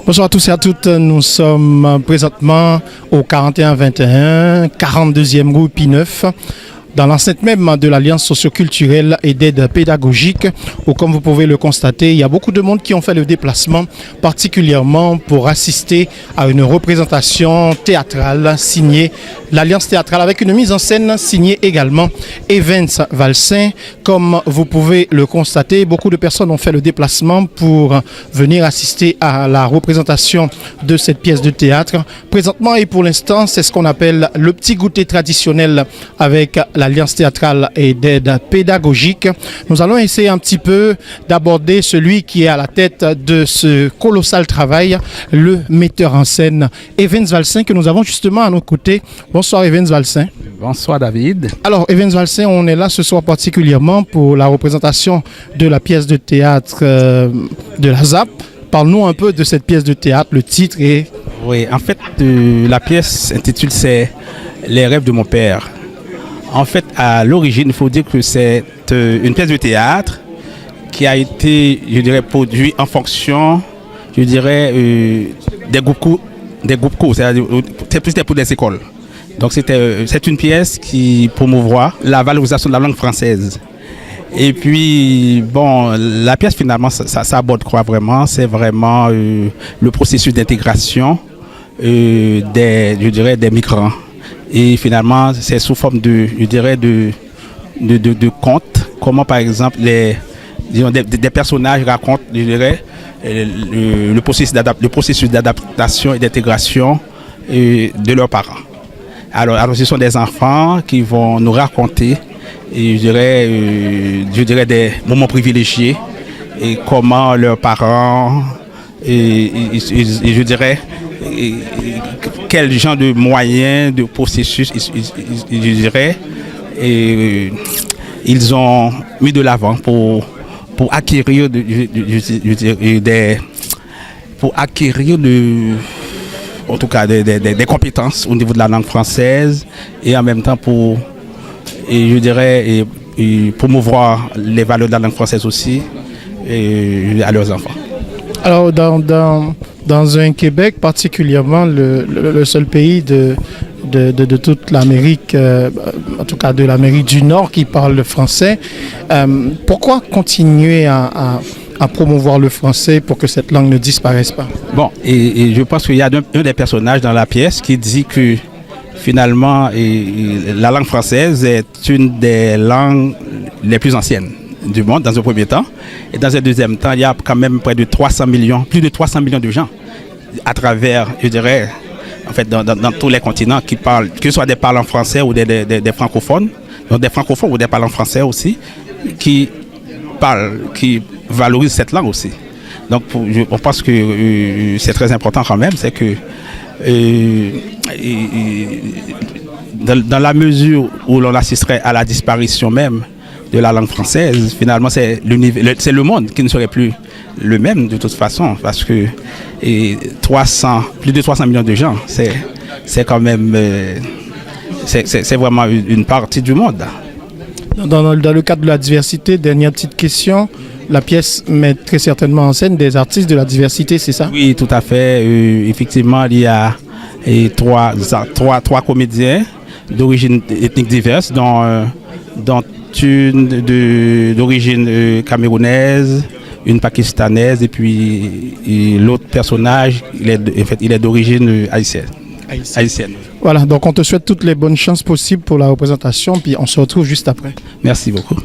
Bonsoir à tous et à toutes. Nous sommes présentement au 41-21, 42e rue P9, dans l'enceinte même de l'Alliance socioculturelle et d'aide pédagogique, où, comme vous pouvez le constater, il y a beaucoup de monde qui ont fait le déplacement, particulièrement pour assister à une représentation théâtrale signée l'Alliance théâtrale, avec une mise en scène signée également Evans Valsin. Comme vous pouvez le constater, beaucoup de personnes ont fait le déplacement pour venir assister à la représentation de cette pièce de théâtre. Présentement et pour l'instant, c'est ce qu'on appelle le petit goûter traditionnel avec l'Alliance théâtrale et d'aide pédagogique. Nous allons essayer un petit peu d'aborder celui qui est à la tête de ce colossal travail, le metteur en scène Evans Valsin, que nous avons justement à nos côtés. Bonsoir Evans Valsin. Bonsoir David. Alors Evans Valsin, on est là ce soir particulièrement pour la représentation de la pièce de théâtre de la ZAP. Parle-nous un peu de cette pièce de théâtre, le titre et... Oui, en fait, la pièce intitule c'est Les rêves de mon père. En fait, à l'origine, il faut dire que c'est une pièce de théâtre qui a été, je dirais, produite en fonction, je dirais, des groupes courts, c'est plus pour des écoles. Donc c'est une pièce qui promouvoit la valorisation de la langue française. Et puis, bon, la pièce finalement, ça aborde quoi vraiment? C'est vraiment le processus d'intégration je dirais, des migrants. Et finalement, c'est sous forme je dirais, de contes. Comment, par exemple, des personnages racontent, je dirais, le processus d'adaptation et d'intégration de leurs parents. Alors, ce sont des enfants qui vont nous raconter, et je dirais des moments privilégiés et comment leurs parents, je dirais, quel genre de moyens, de processus, je dirais, ils ont mis de l'avant pour acquérir en tout cas des compétences au niveau de la langue française, et en même temps pour, je dirais, promouvoir les valeurs de la langue française aussi à leurs enfants. Alors dans un Québec particulièrement, le seul pays de toute l'Amérique, en tout cas de l'Amérique du Nord, qui parle le français, pourquoi continuer à promouvoir le français pour que cette langue ne disparaisse pas? Bon, et je pense qu'il y a un des personnages dans la pièce qui dit que finalement la langue française est une des langues les plus anciennes du monde dans un premier temps, et dans un deuxième temps il y a quand même plus de 300 millions de gens à travers, je dirais, en fait dans tous les continents qui parlent, que ce soit des parlants français ou des francophones, donc des francophones ou des parlants français aussi, qui valorisent cette langue aussi. Donc on pense que c'est très important quand même, c'est que dans la mesure où l'on assisterait à la disparition même de la langue française, finalement c'est le monde qui ne serait plus le même de toute façon, parce que plus de 300 millions de gens, c'est quand même c'est vraiment une partie du monde. Dans le cadre de la diversité, dernière petite question, la pièce met très certainement en scène des artistes de la diversité, c'est ça? Oui, tout à fait. Effectivement, il y a trois comédiens d'origine ethnique diverse, dont une d'origine camerounaise, une pakistanaise, et puis l'autre personnage, il est d'origine haïtienne. Voilà, donc on te souhaite toutes les bonnes chances possibles pour la représentation, puis on se retrouve juste après. Merci beaucoup.